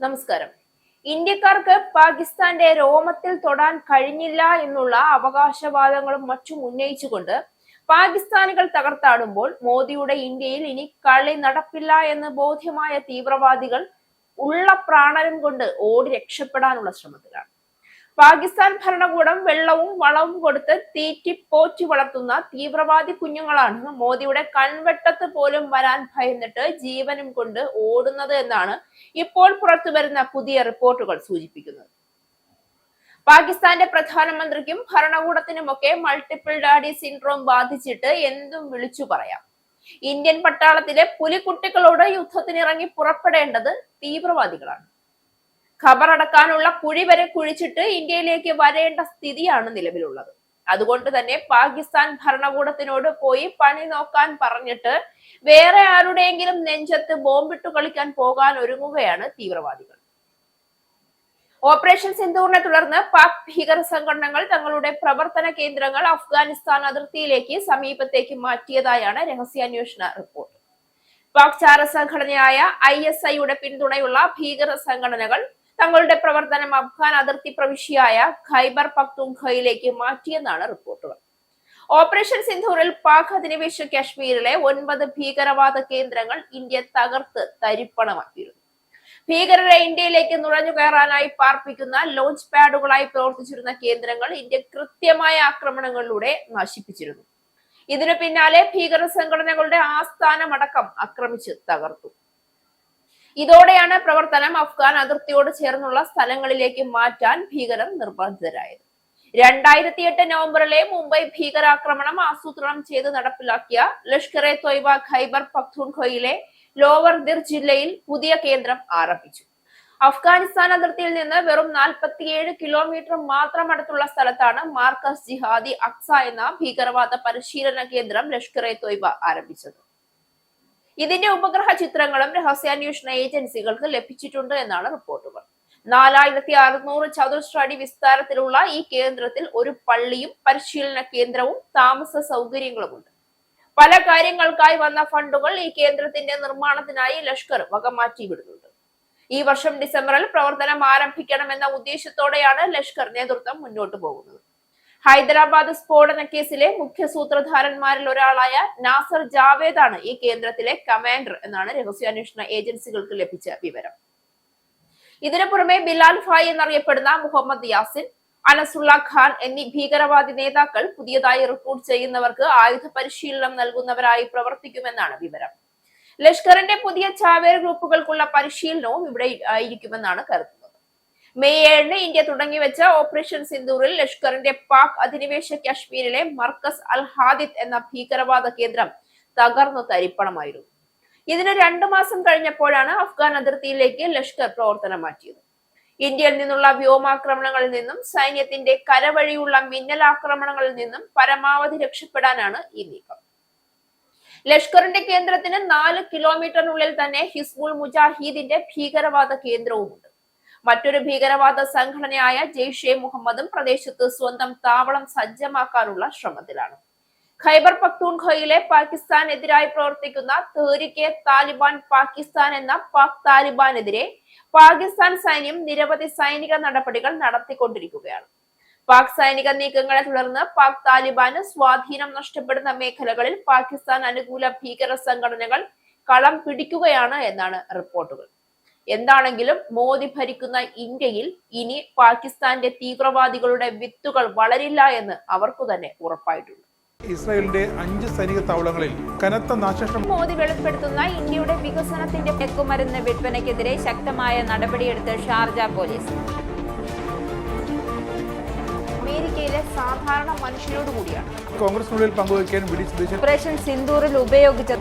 നമസ്കാരം. ഇന്ത്യക്കാർക്ക് പാകിസ്ഥാന്റെ രോമത്തിൽ തൊടാൻ കഴിഞ്ഞില്ല എന്നുള്ള അവകാശവാദങ്ങളും മറ്റും ഉന്നയിച്ചുകൊണ്ട് പാകിസ്ഥാനികൾ തകർത്താടുമ്പോൾ മോദിയുടെ ഇന്ത്യയിൽ ഇനി കളി നടപ്പില്ല എന്ന് ബോധ്യമായ തീവ്രവാദികൾ ഉള്ള പ്രാണനും കൊണ്ട് ഓടി രക്ഷപ്പെടാനുള്ള ശ്രമത്തിലാണ്. പാകിസ്ഥാൻ ഭരണകൂടം വെള്ളവും വളവും കൊടുത്ത് തീറ്റിപ്പോറ്റി വളർത്തുന്ന തീവ്രവാദി കുഞ്ഞുങ്ങളാണ് മോദിയുടെ കൺവെട്ടത്ത് പോലും വരാൻ ഭയന്നിട്ട് ജീവനും കൊണ്ട് ഓടുന്നത് എന്നാണ് ഇപ്പോൾ പുറത്തുവരുന്ന പുതിയ റിപ്പോർട്ടുകൾ സൂചിപ്പിക്കുന്നത്. പാകിസ്ഥാന്റെ പ്രധാനമന്ത്രിക്കും ഭരണകൂടത്തിനുമൊക്കെ മൾട്ടിപ്പിൾ ഡാഡി സിൻഡ്രോം ബാധിച്ചിട്ട് എന്തും വിളിച്ചു പറയാം. ഇന്ത്യൻ പട്ടാളത്തിലെ പുലിക്കുട്ടികളോട് യുദ്ധത്തിനിറങ്ങി പുറപ്പെടേണ്ടത് തീവ്രവാദികളാണ്. ഖബറടക്കാനുള്ള കുഴി വരെ കുഴിച്ചിട്ട് ഇന്ത്യയിലേക്ക് വരേണ്ട സ്ഥിതിയാണ് നിലവിലുള്ളത്. അതുകൊണ്ട് തന്നെ പാകിസ്ഥാൻ ഭരണകൂടത്തിനോട് പോയി പണി നോക്കാൻ പറഞ്ഞിട്ട് വേറെ ആരുടെയെങ്കിലും നെഞ്ചത്ത് ബോംബിട്ടു കളിക്കാൻ പോകാൻ ഒരുങ്ങുകയാണ് തീവ്രവാദികൾ. ഓപ്പറേഷൻ സിന്ദൂറിനെ തുടർന്ന് പാക് ഭീകര സംഘടനകൾ തങ്ങളുടെ പ്രവർത്തന കേന്ദ്രങ്ങൾ അഫ്ഗാനിസ്ഥാൻ അതിർത്തിയിലേക്ക് സമീപത്തേക്ക് മാറ്റിയതായാണ് രഹസ്യാന്വേഷണ റിപ്പോർട്ട്. പാക് ചാര സംഘടനയായ ISIയുടെ പിന്തുണയുള്ള ഭീകര സംഘടനകൾ തങ്ങളുടെ പ്രവർത്തനം അഫ്ഗാൻ അതിർത്തി പ്രവിശ്യയായ ഖൈബർ പഖ്തൂൺഖയിലേക്ക് മാറ്റിയെന്നാണ് റിപ്പോർട്ടുകൾ. ഓപ്പറേഷൻ സിന്ധൂറിൽ പാക് അധിനിവേശ കാശ്മീരിലെ 9 ഭീകരവാദ കേന്ദ്രങ്ങൾ ഇന്ത്യ തകർത്ത് തരിപ്പണമാക്കിയിരുന്നു. ഭീകരരെ ഇന്ത്യയിലേക്ക് നുഴഞ്ഞു കയറാനായി പാർപ്പിക്കുന്ന ലോഞ്ച് പാഡുകളായി പ്രവർത്തിച്ചിരുന്ന കേന്ദ്രങ്ങൾ ഇന്ത്യ കൃത്യമായ ആക്രമണങ്ങളിലൂടെ നശിപ്പിച്ചിരുന്നു. ഇതിനു പിന്നാലെ ഭീകര സംഘടനകളുടെ ആസ്ഥാനമടക്കം ആക്രമിച്ച് തകർത്തു. ഇതോടെയാണ് പ്രവർത്തനം അഫ്ഗാൻ അതിർത്തിയോട് ചേർന്നുള്ള സ്ഥലങ്ങളിലേക്ക് മാറ്റാൻ ഭീകരർ നിർബന്ധിതരായത്. 2008 നവംബറിലെ മുംബൈ ഭീകരാക്രമണം ആസൂത്രണം ചെയ്ത് നടപ്പിലാക്കിയ ലഷ്കർ എ തൊയ്ബ ഖൈബർ പഖ്തൂൺഖയിലെ ലോവർ ദിർ ജില്ലയിൽ പുതിയ കേന്ദ്രം ആരംഭിച്ചു. അഫ്ഗാനിസ്ഥാൻ അതിർത്തിയിൽ നിന്ന് വെറും 47 കിലോമീറ്റർ മാത്രം അടുത്തുള്ള സ്ഥലത്താണ് മാർക്കസ് ജിഹാദി അക്സ എന്ന ഭീകരവാദ പരിശീലന കേന്ദ്രം ലഷ്കർ എ തൊയ്ബ ആരംഭിച്ചത്. ഇതിന്റെ ഉപഗ്രഹ ചിത്രങ്ങളും രഹസ്യാന്വേഷണ ഏജൻസികൾക്ക് ലഭിച്ചിട്ടുണ്ട് എന്നാണ് റിപ്പോർട്ടുകൾ. 4600 ചതുരശ്ര അടി വിസ്താരത്തിലുള്ള ഈ കേന്ദ്രത്തിൽ ഒരു പള്ളിയും പരിശീലന കേന്ദ്രവും താമസ സൗകര്യങ്ങളുമുണ്ട്. പല കാര്യങ്ങൾക്കായി വന്ന ഫണ്ടുകൾ ഈ കേന്ദ്രത്തിന്റെ നിർമ്മാണത്തിനായി ലഷ്കർ വകമാറ്റി വിടുന്നുണ്ട്. ഈ വർഷം ഡിസംബറിൽ പ്രവർത്തനം ആരംഭിക്കണമെന്ന ഉദ്ദേശത്തോടെയാണ് ലഷ്കർ നേതൃത്വം മുന്നോട്ടു പോകുന്നത്. ഹൈദരാബാദ് സ്ഫോടന കേസിലെ മുഖ്യ സൂത്രധാരന്മാരിൽ ഒരാളായ നാസർ ജാവേദ് ആണ് ഈ കേന്ദ്രത്തിലെ കമാൻഡർ എന്നാണ് രഹസ്യാന്വേഷണ ഏജൻസികൾക്ക് ലഭിച്ച വിവരം. ഇതിനു പുറമെ ബിലാൽ ഫായ് എന്നറിയപ്പെടുന്ന മുഹമ്മദ് യാസിൻ, അനസുള്ള ഖാൻ എന്നീ ഭീകരവാദി നേതാക്കൾ പുതിയതായി റിക്രൂട്ട് ചെയ്യുന്നവർക്ക് ആയുധ പരിശീലനം നൽകുന്നവരായി പ്രവർത്തിക്കുമെന്നാണ് വിവരം. ലഷ്കറിന്റെ പുതിയ ചാവേർ ഗ്രൂപ്പുകൾക്കുള്ള പരിശീലനവും ഇവിടെ ആയിരിക്കുമെന്നാണ് കരുതുന്നത്. മെയ് 7 ഇന്ത്യ തുടങ്ങിവെച്ച ഓപ്പറേഷൻ സിന്ദൂറിൽ ലഷ്കറിന്റെ പാക് അധിനിവേശ കാശ്മീരിലെ മർക്കസ് അൽ ഹാദിദ് എന്ന ഭീകരവാദ കേന്ദ്രം തകർന്നു തരിപ്പണമായിരുന്നു. ഇതിന് 2 മാസം കഴിഞ്ഞപ്പോഴാണ് അഫ്ഗാൻ അതിർത്തിയിലേക്ക് ലഷ്കർ പ്രവർത്തനം മാറ്റിയത്. ഇന്ത്യയിൽ നിന്നുള്ള വ്യോമാക്രമണങ്ങളിൽ നിന്നും സൈന്യത്തിന്റെ കരവഴിയുള്ള മിന്നലാക്രമണങ്ങളിൽ നിന്നും പരമാവധി രക്ഷപ്പെടാനാണ് ഈ നീക്കം. ലഷ്കറിന്റെ കേന്ദ്രത്തിന് 4 കിലോമീറ്ററിനുള്ളിൽ തന്നെ ഹിസ്ബുൾ മുജാഹിദിന്റെ ഭീകരവാദ കേന്ദ്രവുമുണ്ട്. മറ്റൊരു ഭീകരവാദ സംഘടനയായ ജെയ്ഷെ മുഹമ്മദും പ്രദേശത്ത് സ്വന്തം താവളം സജ്ജമാക്കാനുള്ള ശ്രമത്തിലാണ്. ഖൈബർ പഖ്തൂൺഖയിലെ പാകിസ്ഥാനെതിരായി പ്രവർത്തിക്കുന്ന തെഹ്രീകെ താലിബാൻ പാകിസ്ഥാൻ എന്ന പാക് താലിബാനെതിരെ പാകിസ്ഥാൻ സൈന്യം നിരവധി സൈനിക നടപടികൾ നടത്തിക്കൊണ്ടിരിക്കുകയാണ്. പാക് സൈനിക നീക്കങ്ങളെ തുടർന്ന് പാക് താലിബാന് സ്വാധീനം നഷ്ടപ്പെടുന്ന മേഖലകളിൽ പാകിസ്ഥാൻ അനുകൂല ഭീകര സംഘടനകൾ കളം പിടിക്കുകയാണ് എന്നാണ് റിപ്പോർട്ടുകൾ. എന്താണെങ്കിലും മോദി ഭരിക്കുന്ന ഇന്ത്യയിൽ ഇനി പാകിസ്ഥാന്റെ തീവ്രവാദികളുടെ വിത്തുകൾ വളരില്ല എന്ന് അവർക്കു തന്നെ ഉറപ്പായിട്ടുണ്ട്. ഇസ്രായേലിന്റെ 5 സൈനിക താവളങ്ങളിൽ കനത്ത നാശനഷ്ടം. മോദി വെളിപ്പെടുത്തുന്ന ഇന്ത്യയുടെ വികസനത്തിന്റെ മയക്കുമരുന്ന് വിൽപ്പനയ്ക്കെതിരെ ശക്തമായ നടപടിയെടുത്ത് ഷാർജ പോലീസ്. അമേരിക്കയിലെ സാധാരണ മനുഷ്യരോട് കൂടിയാണ് കോൺഗ്രസിനുള്ളിൽ പങ്കുവയ്ക്കാൻ ഓപ്പറേഷൻ സിന്ദൂറിൽ ഉപയോഗിച്ച